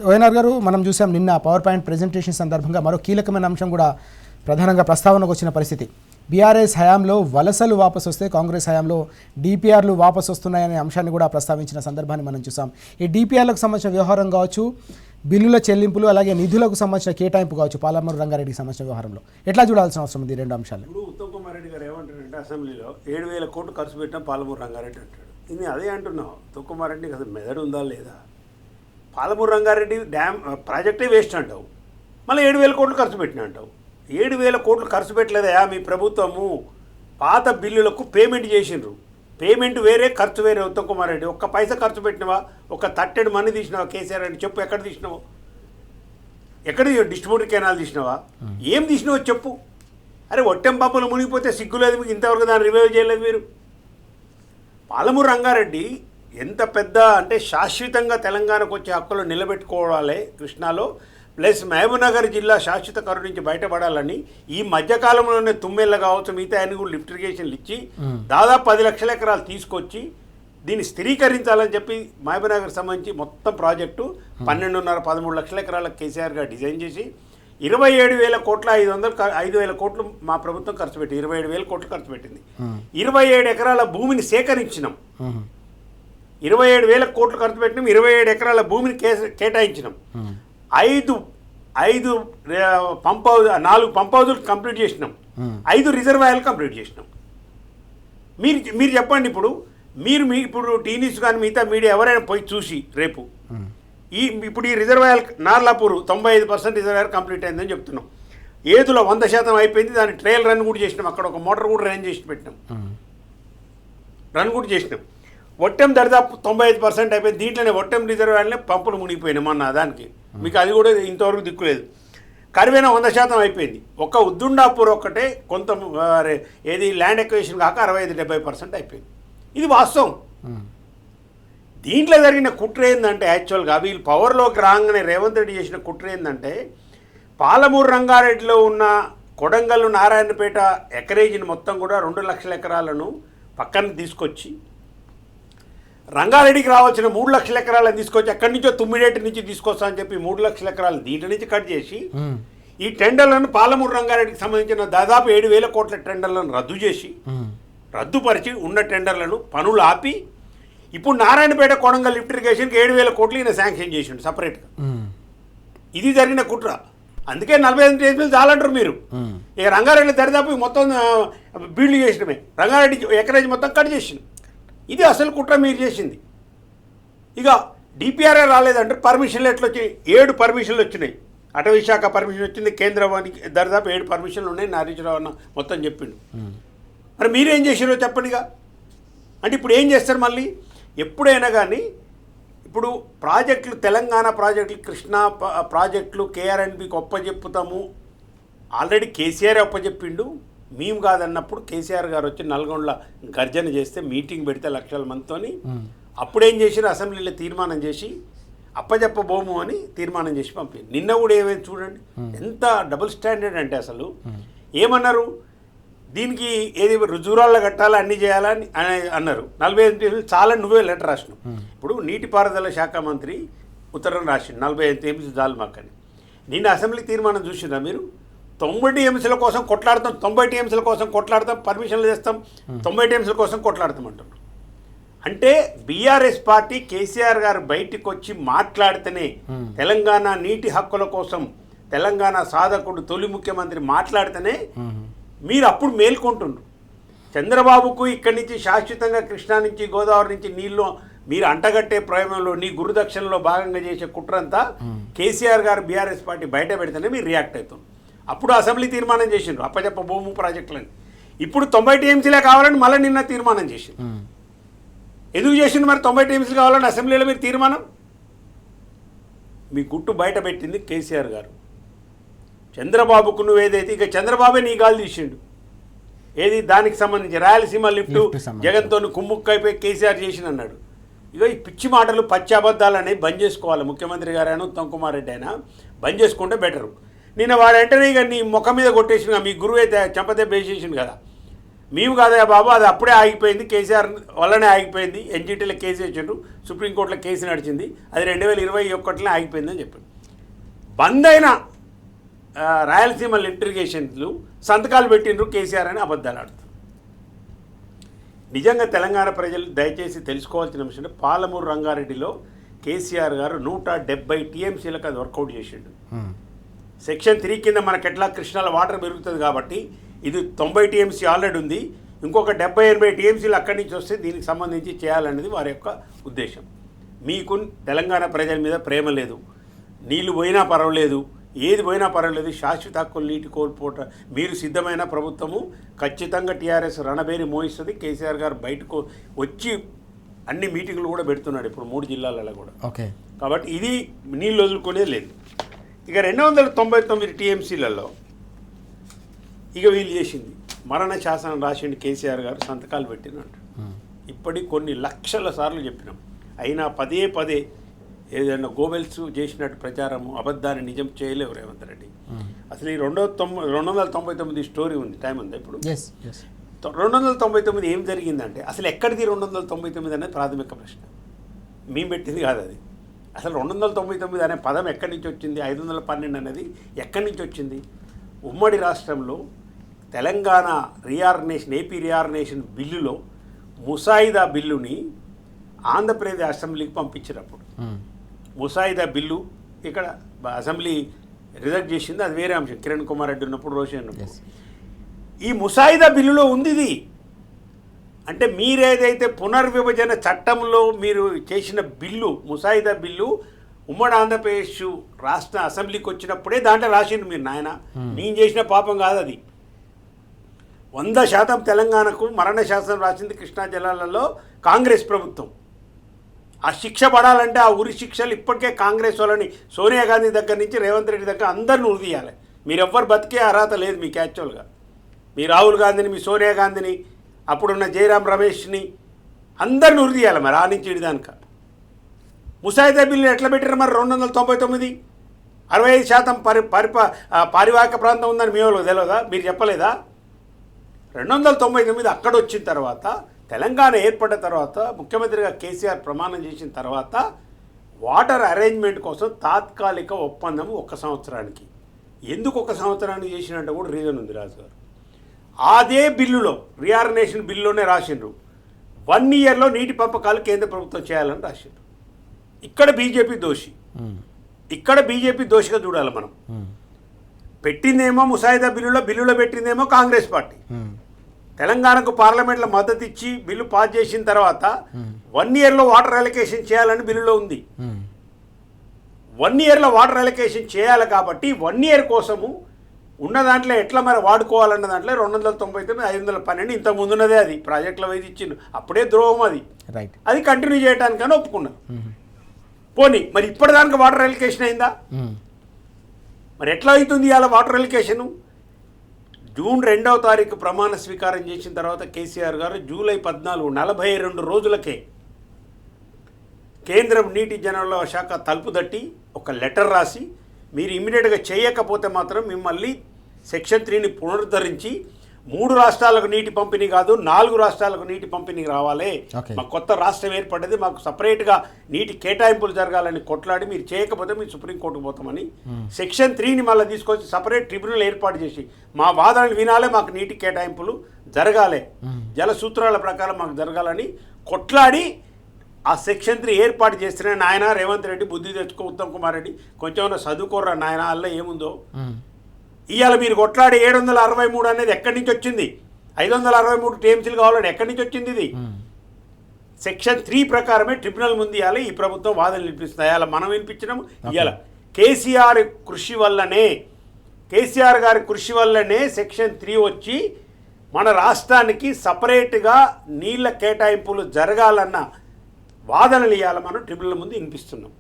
ORR గారు, మనం చూసాం నిన్న పవర్ పాయింట్ ప్రెజెంటేషన్ సందర్భంగా మరో కీలకమైన అంశం కూడా ప్రధానంగా ప్రస్తావనకు వచ్చిన పరిస్థితి. బీఆర్ఎస్ హయాంలో వలసలు వాపసు వస్తే కాంగ్రెస్ హయాంలో డిపిఆర్లు వాపసు వస్తున్నాయనే అంశాన్ని కూడా ప్రస్తావించిన సందర్భాన్ని మనం చూసాం. ఈ డిపిఆర్లకు సంబంధించిన వ్యవహారం కావచ్చు, బిల్లుల చెల్లింపులు, అలాగే నిధులకు సంబంధించిన కేటాయింపు కావచ్చు, పాలమూరు రంగారెడ్డికి సంబంధించిన వ్యవహారంలో ఎట్లా చూడాల్సిన అవసరం ఉంది? రెండు అంశాలు. ఇప్పుడు ఉత్తమ్ కుమార్ రెడ్డి గారు ఏమంటారంటే అసెంబ్లీలో 7,000 కోట్లు ఖర్చు పెట్టిన పాలమూరు రంగారెడ్డి అంటాడు. ఇది అదే అంటున్నావు, ఉత్తమ్ కుమార్ రెడ్డికి అసలు మెదడు ఉందా లేదా? పాలమూరు రంగారెడ్డి డ్యామ్ ప్రాజెక్టే వేస్ట్ అంటావు, మళ్ళీ 7,000 కోట్లు ఖర్చు పెట్టిన అంటావు. 7,000 కోట్లు ఖర్చు పెట్టలేదా మీ ప్రభుత్వము? పాత బిల్లులకు పేమెంట్ చేసిండ్రు, పేమెంట్ వేరే ఖర్చు వేరే. ఉత్తమ్ కుమార్ రెడ్డి ఒక్క పైసా ఖర్చు పెట్టినవా? ఒక తట్టెడు మనీ తీసినావా? కేసీఆర్ రెడ్డి చెప్పు, ఎక్కడ తీసినావు? ఎక్కడ డిస్ట్రిబ్యూటర్ కెనాల్ తీసినావా? ఏం తీసినావో చెప్పు. అరే ఒట్టెం పంపులు మునిగిపోతే సిగ్గులేదు మీకు, ఇంతవరకు దాన్ని రివైవ్ చేయలేదు మీరు. పాలమూరు రంగారెడ్డి ఎంత పెద్ద అంటే శాశ్వతంగా తెలంగాణకు వచ్చే హక్కులు నిలబెట్టుకోవాలి కృష్ణాలో, ప్లస్ మహబూబ్నగర్ జిల్లా శాశ్వత కరువు నుంచి బయటపడాలని ఈ మధ్యకాలంలోనే తుమ్మెళ్ళ కావచ్చు మిగతా అన్ని కూడా లిఫ్ట్ ఇరిగేషన్లు ఇచ్చి దాదాపు 10 లక్షల ఎకరాలు తీసుకొచ్చి దీన్ని స్థిరీకరించాలని చెప్పి మహబూబ్నగర్ సంబంధించి మొత్తం ప్రాజెక్టు 12.5-13 లక్షల ఎకరాలకు కేసీఆర్ గారు డిజైన్ చేసి 27,000 కోట్ల 5,000 కోట్లు మా ప్రభుత్వం ఖర్చు పెట్టి 27,000 కోట్లు ఖర్చు పెట్టింది. 27 ఎకరాల భూమిని సేకరించినాం, 27,000 కోట్లు ఖర్చు పెట్టినాం, 27 ఎకరాల భూమిని కేటాయించినాం, 4 పంప్ హౌజులు కంప్లీట్ చేసినాం, 5 రిజర్వాయర్లు కంప్లీట్ చేసినాం. మీరు చెప్పండి ఇప్పుడు, ఇప్పుడు టీనీస్ కానీ మిగతా మీడియా ఎవరైనా పోయి చూసి రేపు ఇప్పుడు ఈ రిజర్వాయర్ నార్లాపూర్ 95% రిజర్వాయర్ కంప్లీట్ అయిందని చెప్తున్నాం. ఏదులో 100% అయిపోయింది, దాన్ని ట్రయల్ రన్ కూడా చేసినాం, అక్కడ ఒక మోటార్ కూడా రన్ చేసి పెట్టినాం, రన్ కూడా చేసినాం. ఒట్టెం దరిదాపు 95% అయిపోయింది. దీంట్లోనే ఒట్టెం రిజర్వాయర్లే పంపులు మునిగిపోయినాయి మొన్న దానికి, మీకు అది కూడా ఇంతవరకు దిక్కులేదు. కరివేనా 100% అయిపోయింది. ఒక ఉద్దుండాపూర్ ఒక్కటే కొంత ఏది ల్యాండ్ ఎక్వేషన్ కాక 65-70% అయిపోయింది. ఇది వాస్తవం. దీంట్లో జరిగిన కుట్ర ఏంటంటే యాక్చువల్గా వీళ్ళు పవర్లోకి రాగానే రేవంత్ రెడ్డి చేసిన కుట్ర ఏంటంటే పాలమూరు రంగారెడ్డిలో ఉన్న కొడంగల్ నారాయణపేట ఎకరేజీని మొత్తం కూడా 2 లక్షల ఎకరాలను పక్కన తీసుకొచ్చి రంగారెడ్డికి రావాల్సిన 3 లక్షల ఎకరాలను తీసుకొచ్చి అక్కడి నుంచో తుమ్మిడేటి నుంచి తీసుకొస్తా అని చెప్పి 3 లక్షల ఎకరాలను దీంట్లో నుంచి కట్ చేసి ఈ టెండర్లను పాలమూరు రంగారెడ్డికి సంబంధించిన దాదాపు 7,000 కోట్ల టెండర్లను రద్దు చేసి రద్దుపరిచి ఉన్న టెండర్లను పనులు ఆపి ఇప్పుడు నారాయణపేట కొడంగల్ లిఫ్ట్ ఇరిగేషన్కి 7,000 కోట్లు ఈయన శాంక్షన్ చేసిండు సపరేట్గా. ఇది జరిగిన కుట్ర. అందుకే 45 టీఎంసీలు చాలంటారు మీరు. ఇక రంగారెడ్డి దరిదాపు మొత్తం బీళ్లు చేసినమే, రంగారెడ్డి ఎకరేజ్ మొత్తం కట్ చేసింది. ఇది అసలు కుట్ర మీరు చేసింది. ఇక డిపిఆర్ఏ రాలేదంటే పర్మిషన్లు ఎట్లా వచ్చినాయి? 7 పర్మిషన్లు వచ్చినాయి. అటవీ శాఖ పర్మిషన్ వచ్చింది, కేంద్రానికి దరిదాపు 7 పర్మిషన్లు ఉన్నాయి. నారీశ్వరరావు అన్న మొత్తం చెప్పిండు. మరి మీరేం చేసారో చెప్పండిగా. అంటే ఇప్పుడు ఏం చేస్తారు మళ్ళీ? ఎప్పుడైనా కానీ ఇప్పుడు ప్రాజెక్టులు, తెలంగాణ ప్రాజెక్టులు, కృష్ణా ప్రాజెక్టులు కేఆర్ఎన్బికి ఒప్పజెప్పుతాము ఆల్రెడీ కేసీఆర్ ఒప్పజెప్పిండు. మేము కాదన్నప్పుడు కేసీఆర్ గారు వచ్చి నల్గొండలో గర్జన చేస్తే మీటింగ్ పెడితే లక్షల మందితోని అప్పుడేం చేసినా అసెంబ్లీలో తీర్మానం చేసి అప్పజెప్పబోము అని తీర్మానం చేసి పంపింది. నిన్న కూడా ఏమైంది చూడండి, ఎంత డబుల్ స్టాండర్డ్ అంటే అసలు ఏమన్నారు, దీనికి ఏది రుజువురాళ్ళ కట్టాలా అన్నీ చేయాలని అన్నారు. 45 చాలా నువ్వే లెటర్ రాసినావు. ఇప్పుడు నీటిపారుదల శాఖ మంత్రి ఉత్తరం రాసిండు 45 టీఎంసీలు చాలు మాకని. నిన్న అసెంబ్లీ తీర్మానం చూసినా మీరు? 90 టీఎంసీల కోసం కొట్లాడతాం, 90 టీఎంసీల కోసం కొట్లాడతాం, పర్మిషన్లు చేస్తాం, 90 టీఎంసీల కోసం కొట్లాడతాం అంటున్నారు. అంటే బీఆర్ఎస్ పార్టీ కేసీఆర్ గారు బయటికి వచ్చి మాట్లాడితేనే తెలంగాణ నీటి హక్కుల కోసం తెలంగాణ సాధకుడు తొలి ముఖ్యమంత్రి మాట్లాడితేనే మీరు అప్పుడు మేల్కొంటుండ్రు. చంద్రబాబుకు ఇక్కడి నుంచి శాశ్వతంగా కృష్ణా నుంచి గోదావరి నుంచి నీళ్ళు మీరు అంటగట్టే ప్రయోగంలో నీ గురుదక్షిణలో భాగంగా చేసే కుట్రంతా కేసీఆర్ గారు బీఆర్ఎస్ పార్టీ బయట పెడితేనే మీరు రియాక్ట్ అవుతుంది. అప్పుడు అసెంబ్లీ తీర్మానం చేసిండ్రు అప్పచెప్ప భూము ప్రాజెక్టులని. ఇప్పుడు 90 టీఎంసీలే కావాలని మళ్ళీ నిన్న తీర్మానం చేసిండ్రు. ఎందుకు చేసిండ్రు మరి 90 టీఎంసీలు కావాలని అసెంబ్లీలో మీరు తీర్మానం? మీ గుట్టు బయట పెట్టింది కేసీఆర్ గారు. చంద్రబాబుకు నువ్వు ఏదైతే ఇక చంద్రబాబే నీ గాలి తీసిండు ఏది దానికి సంబంధించి రాయలసీమ లిఫ్ట్ జగన్తో కుమ్ముక్కు అయిపోయి కేసీఆర్ చేసిన అన్నాడు. ఇక ఈ పిచ్చి మాటలు పచ్చి అబద్ధాలు అనేవి బంద్ చేసుకోవాలి. ముఖ్యమంత్రి గారైనా ఉత్తమ్ కుమార్ రెడ్డి అయినా బంద్ చేసుకుంటే బెటరు. నిన్న వాడంటేనే ఇక నీ ముఖం మీద కొట్టేసిన మీ గురువు అయితే చెంపదెబ్బ వేసేసిండు కదా. మేము కాదయా బాబు, అది అప్పుడే ఆగిపోయింది, కేసీఆర్ వల్లనే ఆగిపోయింది, ఎన్జిటీలో కేసు వేసిండ్రు, సుప్రీంకోర్టులో కేసు నడిచింది, అది 2021లో ఆగిపోయిందని చెప్పారు. బంద్ అయిన రాయలసీమ లిటిగేషన్లు సంతకాలు పెట్టిండ్రు కేసీఆర్ అని అబద్ధాలు ఆడుతారు. నిజంగా తెలంగాణ ప్రజలు దయచేసి తెలుసుకోవాల్సిన అంశం అంటే పాలమూరు రంగారెడ్డిలో కేసీఆర్ గారు 170 టీఎంసీలకు అది వర్కౌట్ చేసిండు. సెక్షన్ 3 కింద మనకి ఎట్లా కృష్ణాల వాటర్ పెరుగుతుంది కాబట్టి ఇది 90 టీఎంసీ ఆల్రెడీ ఉంది, ఇంకొక 70-80 టీఎంసీలు అక్కడి నుంచి వస్తే దీనికి సంబంధించి చేయాలనేది వారి యొక్క ఉద్దేశం. మీకు తెలంగాణ ప్రజల మీద ప్రేమ లేదు, నీళ్లు పోయినా పర్వాలేదు, ఏది పోయినా పర్వాలేదు, శాశ్వత హక్కులు నీటి కోల్పోట మీరు సిద్ధమైన ప్రభుత్వము ఖచ్చితంగా టీఆర్ఎస్ రణబేరి మోయిస్తుంది. కేసీఆర్ గారు బయటకు వచ్చి అన్ని మీటింగ్లు కూడా పెడుతున్నాడు ఇప్పుడు 3 జిల్లాలలో కూడా. ఓకే, కాబట్టి ఇది నీళ్ళు వదులుకునేది లేదు. ఇక 299 టీఎంసీలలో ఇక వీళ్ళు చేసింది మరణ శాసనం రాసిండి కేసీఆర్ గారు, సంతకాలు పెట్టినట్టు. ఇప్పటికి కొన్ని లక్షల సార్లు చెప్పినాం, అయినా పదే ఏదైనా గోబెల్స్ చేసినట్టు ప్రచారము అబద్ధాన్ని నిజం చేయలేవు రేవంత్ రెడ్డి. అసలు ఈ 299 స్టోరీ ఉంది, టైం ఉంది ఇప్పుడు. 299 ఏం జరిగిందంటే అసలు ఎక్కడిది 299 అనేది ప్రాథమిక ప్రశ్న, మేము పెట్టింది కాదు అది. అసలు 299 అనే పదం ఎక్కడి నుంచి వచ్చింది, 512 అనేది ఎక్కడి నుంచి వచ్చింది? ఉమ్మడి రాష్ట్రంలో తెలంగాణ ఏపీ రియార్నేషన్ బిల్లులో ముసాయిదా బిల్లుని ఆంధ్రప్రదేశ్ అసెంబ్లీకి పంపించినప్పుడు ముసాయిదా బిల్లు ఇక్కడ అసెంబ్లీ రిజెక్ట్ చేసింది, అది వేరే అంశం. కిరణ్ కుమార్ రెడ్డి ఉన్నప్పుడు, రోషన్ ఉన్నప్పుడు. ఈ ముసాయిదా బిల్లులో ఉంది ఇది. అంటే మీరేదైతే పునర్విభజన చట్టంలో మీరు చేసిన బిల్లు, ముసాయిదా బిల్లు ఉమ్మడి ఆంధ్రప్రదేశ్ రాష్ట్ర అసెంబ్లీకి వచ్చినప్పుడే దాంట్లో రాసిండు మీరు. నాయన నేను చేసిన పాపం కాదు అది. 100% తెలంగాణకు మరణ శాసనం రాసింది కృష్ణా జిల్లాలలో కాంగ్రెస్ ప్రభుత్వం. ఆ శిక్ష పడాలంటే ఆ ఉరి శిక్షలు ఇప్పటికే కాంగ్రెస్ వాళ్ళని సోనియా గాంధీ దగ్గర నుంచి రేవంత్ రెడ్డి దగ్గర అందరిని ఉరిదీయాలి. మీరెవ్వరు బతికే అర్హత లేదు మీకు యాక్చువల్గా. మీ రాహుల్ గాంధీని, మీ సోనియా గాంధీని, అప్పుడున్న జయరాం రమేష్ని అందరిని ఉరిదీయాలి మరి ఆ నుంచి ఇడిదానిక. ముసాయిదా బిల్లు ఎట్లా పెట్టారు మరి? 299 65% పారివాహిక ప్రాంతం ఉందని మీ వాళ్ళకి తెలియదా? మీరు చెప్పలేదా? 299 అక్కడ వచ్చిన తర్వాత, తెలంగాణ ఏర్పడిన తర్వాత, ముఖ్యమంత్రిగా కేసీఆర్ ప్రమాణం చేసిన తర్వాత వాటర్ అరేంజ్మెంట్ కోసం తాత్కాలిక ఒప్పందం 1 సంవత్సరానికి. ఎందుకు 1 సంవత్సరానికి చేసినట్టు కూడా రీజన్ ఉంది రాజు గారు. అదే బిల్లులో రియార్నేషన్ బిల్లులోనే రాసిండ్రు 1 ఇయర్లో నీటి పంపకాలు కేంద్ర ప్రభుత్వం చేయాలని రాసిండ్రు. ఇక్కడ బీజేపీ దోషి, ఇక్కడ బీజేపీ దోషిగా చూడాలి మనం. పెట్టిందేమో ముసాయిదా బిల్లులో పెట్టిందేమో కాంగ్రెస్ పార్టీ. తెలంగాణకు పార్లమెంట్లో మద్దతు ఇచ్చి బిల్లు పాస్ చేసిన తర్వాత 1 ఇయర్లో వాటర్ అలొకేషన్ చేయాలని బిల్లులో ఉంది. 1 ఇయర్లో వాటర్ అలొకేషన్ చేయాలి కాబట్టి 1 ఇయర్ కోసము ఉన్న దాంట్లో ఎట్లా మరి వాడుకోవాలన్న దాంట్లో 299 512 ఇంత ముందున్నదే అది ప్రాజెక్టుల వైపు ఇచ్చిండు. అప్పుడే ద్రోహం అది. అది కంటిన్యూ చేయడానికని ఒప్పుకున్నారు. పోనీ మరి ఇప్పటిదానికి వాటర్ అలొకేషన్ అయిందా? మరి ఎట్లా అవుతుంది ఇవాళ వాటర్ అలొకేషను? జూన్ 2వ తారీఖు ప్రమాణ స్వీకారం చేసిన తర్వాత కేసీఆర్ గారు జూలై 14 42 రోజులకే కేంద్రం నీటి జనవనరుల శాఖ తలుపు తట్టి ఒక లెటర్ రాసి, మీరు ఇమ్మీడియట్గా చేయకపోతే మాత్రం మిమ్మల్ని సెక్షన్ 3ని పునరుద్ధరించి 3 రాష్ట్రాలకు నీటి పంపిణీ కాదు 4 రాష్ట్రాలకు నీటి పంపిణీ రావాలి, మాకు కొత్త రాష్ట్రం ఏర్పడ్డది, మాకు సపరేట్గా నీటి కేటాయింపులు జరగాలని కొట్లాడి, మీరు చేయకపోతే మీరు సుప్రీంకోర్టుకు పోతామని సెక్షన్ 3ని మళ్ళీ తీసుకొచ్చి సపరేట్ ట్రిబ్యునల్ ఏర్పాటు చేసి మా వాదనలు వినాలే, మాకు నీటి కేటాయింపులు జరగాలి, జల సూత్రాల ప్రకారం మాకు జరగాలని కొట్లాడి ఆ సెక్షన్ 3 ఏర్పాటు చేస్తున్న నాయన రేవంత్ రెడ్డి బుద్ధి తెచ్చుకో, ఉత్తమ్ కుమార్ రెడ్డి కొంచెం చదువుకోర్రా నాయన, అల్ల ఏముందో. ఇవాళ మీరు కొట్లాడి 763 అనేది ఎక్కడి నుంచి వచ్చింది? 563 టీఎంసీలు కావాలని ఎక్కడి నుంచి వచ్చింది? ఇది సెక్షన్ 3 ప్రకారమే ట్రిబ్యునల్ ముందు ఇవ్వాలి. ఈ ప్రభుత్వం వాదనలు వినిపిస్తుంది. ఇవాళ మనం వినిపించినాము. ఇవాళ కేసీఆర్ గారి కృషి వల్లనే సెక్షన్ 3 వచ్చి మన రాష్ట్రానికి సపరేట్గా నీళ్ళ కేటాయింపులు జరగాలన్న వాదనలు ఇవ్వాలి మనం ట్రిబ్యునల్ ముందు వినిపిస్తున్నాం.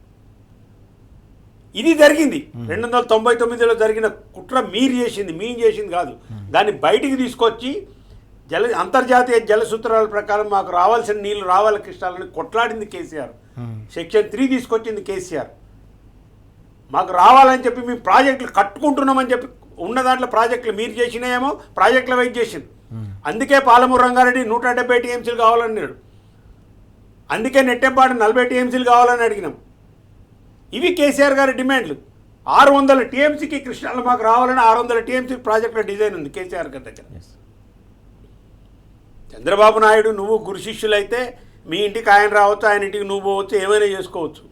ఇది జరిగింది 299లో జరిగిన కుట్ర. మీరు చేసింది, మేము చేసింది కాదు. దాన్ని బయటికి తీసుకొచ్చి అంతర్జాతీయ జల సూత్రాల ప్రకారం మాకు రావాల్సిన నీళ్లు రావాలి కృష్ణాలని కొట్లాడింది కేసీఆర్. సెక్షన్ 3 తీసుకొచ్చింది కేసీఆర్. మాకు రావాలని చెప్పి మేము ప్రాజెక్టులు కట్టుకుంటున్నామని చెప్పి ఉన్న దాంట్లో ప్రాజెక్టులు మీరు చేసినాయేమో ప్రాజెక్టుల వైపు చేసింది. అందుకే పాలమూరు రంగారెడ్డి 170 టీఎంసీలు కావాలన్నాడు. అందుకే నెట్టెంపాడు 40 టీఎంసీలు కావాలని అడిగినాం. ఇవి కేసీఆర్ గారి డిమాండ్లు. 600 టీఎంసీకి కృష్ణాలో మాకు రావాలని 600 టీఎంసీ ప్రాజెక్టుల డిజైన్ ఉంది కేసీఆర్ గారి దగ్గర. చంద్రబాబు నాయుడు నువ్వు గురు శిష్యులైతే మీ ఇంటికి ఆయన రావచ్చు, ఆయన ఇంటికి నువ్వు పోవచ్చు, ఏమైనా చేసుకోవచ్చు.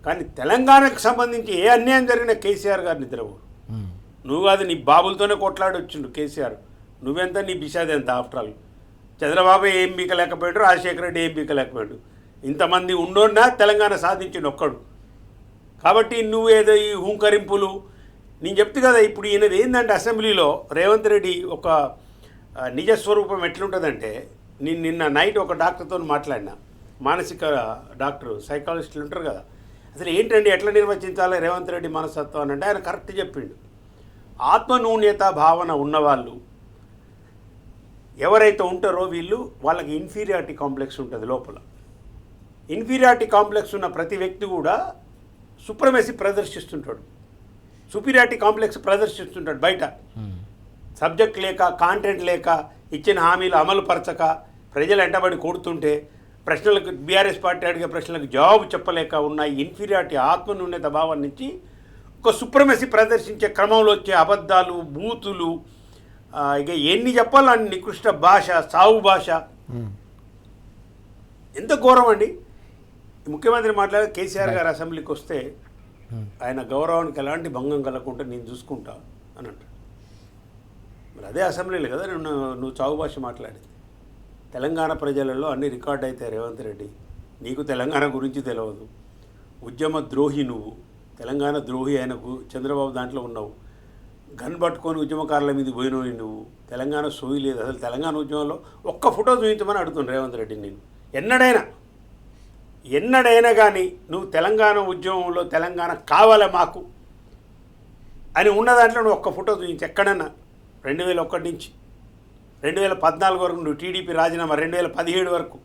కానీ తెలంగాణకు సంబంధించి ఏ అన్యాయం జరిగినా కేసీఆర్ గారు నిద్రపోరు. నువ్వు కాదు, నీ బాబులతోనే కొట్లాడొచ్చిండు కేసీఆర్. నువ్వెంత, నీ బిషాది ఎంత? ఆఫ్టర్ ఆల్ చంద్రబాబు ఏం బీకలేకపోయాడు, రాజశేఖర రెడ్డి ఏం బీకలేకపోయాడు. ఇంతమంది ఉండోన్నా తెలంగాణ సాధించిండు ఒక్కడు. కాబట్టి నువ్వేదో ఈ హుంకరింపులు నేను చెప్తూ కదా. ఇప్పుడు ఈయనది ఏంటంటే అసెంబ్లీలో రేవంత్ రెడ్డి ఒక నిజస్వరూపం ఎట్లుంటుందంటే, నేను నిన్న నైట్ ఒక డాక్టర్తో మాట్లాడినా, మానసిక డాక్టర్, సైకాలజిస్టులు ఉంటారు కదా. అసలు ఏంటండి ఎట్లా నిర్వచించాలి రేవంత్ రెడ్డి మనస్తత్వం అని అంటే ఆయన కరెక్ట్ చెప్పిండు. ఆత్మన్యూన్యత భావన ఉన్నవాళ్ళు ఎవరైతే ఉంటారో వాళ్ళకి ఇన్ఫీరియారిటీ కాంప్లెక్స్ ఉంటుంది లోపల. ఇన్ఫీరియారిటీ కాంప్లెక్స్ ఉన్న ప్రతి వ్యక్తి కూడా సుప్రమసీ ప్రదర్శిస్తుంటాడు, సుపీరియారిటీ కాంప్లెక్స్ ప్రదర్శిస్తుంటాడు బయట. సబ్జెక్ట్ లేక, కాంటెంట్ లేక, ఇచ్చిన హామీలు అమలు పరచక, ప్రజలు ఎంటబడి కొడుతుంటే, ప్రశ్నలకు బీఆర్ఎస్ పార్టీ అడిగే ప్రశ్నలకు జవాబు చెప్పలేక ఉన్న ఇన్ఫీరియారిటీ ఆత్మన్యూన్యత భావం నుంచి ఒక సుప్రమసీ ప్రదర్శించే క్రమంలో వచ్చే అబద్ధాలు, బూతులు, ఇక ఎన్ని చెప్పాలో అన్ని నికృష్ట భాష, సావు భాష, ఎంత ఘోరం అండి. ముఖ్యమంత్రి మాట్లాడే కేసీఆర్ గారు అసెంబ్లీకి వస్తే ఆయన గౌరవానికి ఎలాంటి భంగం కలగకుండా నేను చూసుకుంటా అని అంటాడు. మరి అదే అసెంబ్లీలో కదా నువ్వు చావు భాష మాట్లాడేది. తెలంగాణ ప్రజలలో అన్ని రికార్డ్ అవుతాయి. రేవంత్ రెడ్డి, నీకు తెలంగాణ గురించి తెలియదు, ఉద్యమ ద్రోహి నువ్వు, తెలంగాణ ద్రోహి ఆయనకు చంద్రబాబు దాంట్లో ఉన్నావు, గన్ పట్టుకొని ఉద్యమకారుల మీద పోయినవి నువ్వు, తెలంగాణ సోయి లేదు. అసలు తెలంగాణ ఉద్యమంలో ఒక్క ఫోటో చూపించమని అడుగుతున్నాను రేవంత్ రెడ్డి. నేను ఎన్నడైనా కానీ నువ్వు తెలంగాణ ఉద్యమంలో తెలంగాణ కావాలా మాకు అని ఉన్న దాంట్లో నువ్వు ఒక్క ఫోటో చూపించి ఎక్కడన్నా. 2001 నుంచి 2014 వరకు నువ్వు టీడీపీ రాజీనామా, 2017 వరకు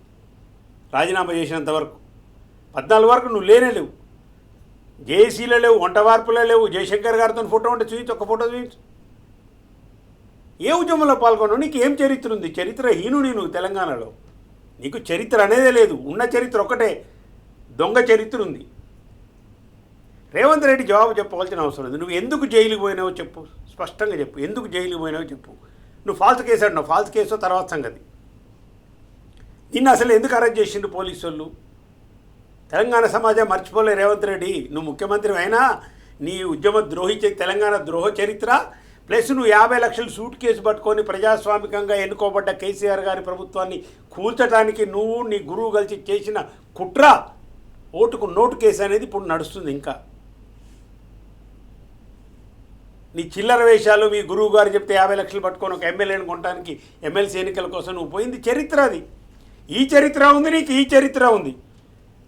రాజీనామా చేసినంత వరకు, 14 వరకు నువ్వు లేనే లేవు, జేఏసీలో లేవు, వంటవార్పులో లేవు. జయశంకర్ గారితో ఫోటో ఉంటే చూపించు, ఒక్క ఫోటో చూపించు. ఏ ఉద్యమంలో పాల్గొన్నావు? నీకు ఏం చరిత్ర ఉంది? చరిత్రహీనుడి నువ్వు తెలంగాణలో. నీకు చరిత్ర అనేదే లేదు. ఉన్న చరిత్ర ఒకటే, దొంగ చరిత్ర ఉంది. రేవంత్ రెడ్డి జవాబు చెప్పవలసిన అవసరం లేదు. నువ్వు ఎందుకు జైలుకి పోయినావో చెప్పు, స్పష్టంగా చెప్పు. ఎందుకు జైలుకి పోయినావో చెప్పు. నువ్వు ఫాల్స్ కేసు అంటున్నావు, ఫాల్స్ కేసు తర్వాత సంగతి. నిన్ను అసలు ఎందుకు అరెస్ట్ చేసిండు పోలీసు వాళ్ళు? తెలంగాణ సమాజం మర్చిపోలే రేవంత్ రెడ్డి. నువ్వు ముఖ్యమంత్రి అయినా నీ ఉద్యమ ద్రోహి తెలంగాణ ద్రోహ చరిత్ర ప్లస్ నువ్వు 50 లక్షలు సూట్ కేసు పట్టుకొని ప్రజాస్వామికంగా ఎన్నుకోబడ్డ కేసీఆర్ గారి ప్రభుత్వాన్ని కూల్చడానికి నువ్వు నీ గురువు కలిసి చేసిన కుట్ర, ఓటుకు నోటు కేసు అనేది ఇప్పుడు నడుస్తుంది. ఇంకా నీ చిల్లర వేషాలు, మీ గురువు గారు చెప్తే 50 లక్షలు పట్టుకొని ఒక ఎమ్మెల్యేని కొనడానికి ఎమ్మెల్సీ ఎన్నికల కోసం నువ్వు పోయింది చరిత్ర. అది ఈ చరిత్ర ఉంది, నీకు ఈ చరిత్ర ఉంది.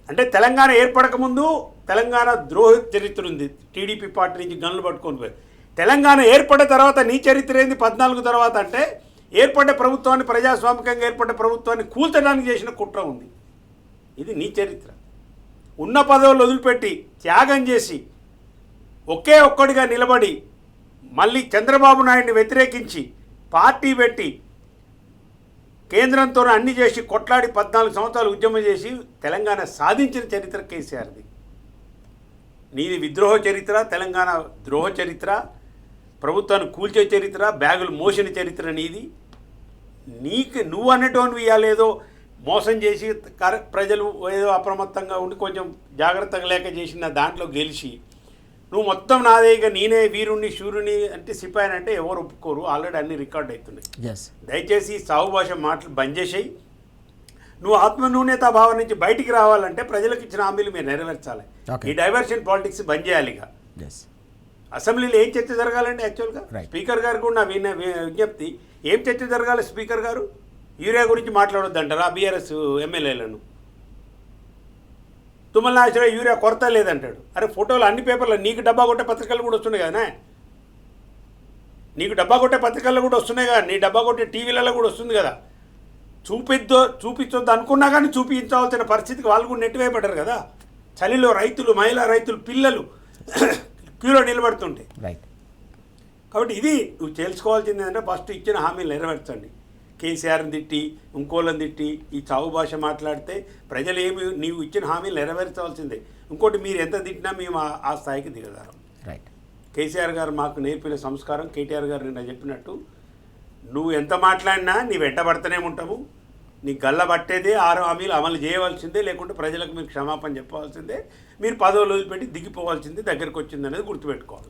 అంటే తెలంగాణ ఏర్పడకముందు తెలంగాణ ద్రోహ చరిత్ర ఉంది. టీడీపీ పార్టీ నుంచి గన్లు పట్టుకొని పోయి తెలంగాణ ఏర్పడిన తర్వాత నీ చరిత్ర ఏంది? 14 తర్వాత అంటే ఏర్పడ్డ ప్రభుత్వాన్ని, ప్రజాస్వామికంగా ఏర్పడ్డ ప్రభుత్వాన్ని కూల్చడానికి చేసిన కుట్ర ఉంది. ఇది నీ చరిత్ర. ఉన్న పదవులు వదిలిపెట్టి త్యాగం చేసి ఒకే ఒక్కడిగా నిలబడి మళ్ళీ చంద్రబాబు నాయుడిని వ్యతిరేకించి పార్టీ పెట్టి కేంద్రంతో అన్ని చేసి కొట్లాడి 14 సంవత్సరాలు ఉద్యమం చేసి తెలంగాణ సాధించిన చరిత్ర కేసీఆర్ది. నీది విద్రోహ చరిత్ర, తెలంగాణ ద్రోహ చరిత్ర, ప్రభుత్వాన్ని కూల్చే చరిత్ర, బ్యాగులు మోసిన చరిత్ర నీది. నువ్వు అన్నటువంటి ఇవ్వాలేదో మోసం చేసి ప్రజలు ఏదో అప్రమత్తంగా ఉండి కొంచెం జాగ్రత్తగా లేక చేసిన దాంట్లో గెలిచి నువ్వు మొత్తం నాదే, ఇక నేనే వీరుణ్ణి శూరుని అంటే సిపాయిని అంటే ఎవరు ఒప్పుకోరు. ఆల్రెడీ అన్ని రికార్డ్ అవుతున్నాయి. దయచేసి సాగు భాష మాటలు బంద్ చేసేయి. నువ్వు ఆత్మన్యూన్యత భావం నుంచి బయటికి రావాలంటే ప్రజలకు ఇచ్చిన హామీలు మీరు నెరవేర్చాలి. ఈ డైవర్షన్ పాలిటిక్స్ బంద్ చేయాలి. ఇక అసెంబ్లీలో ఏం చర్చ జరగాలండి? యాక్చువల్గా స్పీకర్ గారు కూడా నా విజ్ఞప్తి, ఏం చర్చ జరగాలి? స్పీకర్ గారు యూరియా గురించి మాట్లాడొద్దంటారా బీఆర్ఎస్ ఎమ్మెల్యేలను? తుమ్మల నాగేశ్వరరావు యూరియా కొరత లేదంటాడు. అరే ఫోటోలు అన్ని పేపర్లు, నీకు డబ్బా కొట్టే పత్రికలు కూడా వస్తున్నాయి కదా, నీకు డబ్బా కొట్టే పత్రికల్లో కూడా వస్తున్నాయి కదా, నీ డబ్బా కొట్టే టీవీలలో కూడా వస్తుంది కదా. చూపించొద్దు అనుకున్నా కానీ చూపించవలసిన పరిస్థితికి వాళ్ళు కూడా నెట్టివేయబడ్డారు కదా. చలిలో రైతులు, మహిళా రైతులు, పిల్లలు క్యూలో నిలబడుతుంటే కాబట్టి ఇది నువ్వు తెలుసుకోవాల్సింది ఏంటంటే ఫస్ట్ ఇచ్చిన హామీలు నెరవేర్చండి. కేసీఆర్ని తిట్టి ఇంకోళ్ళని తిట్టి ఈ చావు భాష మాట్లాడితే ప్రజలు ఏమి నీవు ఇచ్చిన హామీలు నెరవేర్చవలసిందే. ఇంకోటి మీరు ఎంత తిట్టినా మేము ఆ స్థాయికి దిగదారం. రైట్. కేసీఆర్ గారు మాకు నేర్పిన సంస్కారం, కేటీఆర్ గారు నిన్న చెప్పినట్టు నువ్వు ఎంత మాట్లాడినా నీ వెంట పడుతూనే ఉంటాము, నీ గల్ల పట్టేదే 6 హామీలు అమలు చేయవలసిందే, లేకుంటే ప్రజలకు మీరు క్షమాపణ చెప్పవలసిందే, మీరు పదవులు వదిలిపెట్టి దిగిపోవాల్సిందే, దగ్గరికి వచ్చింది అనేది గుర్తుపెట్టుకోవాలి.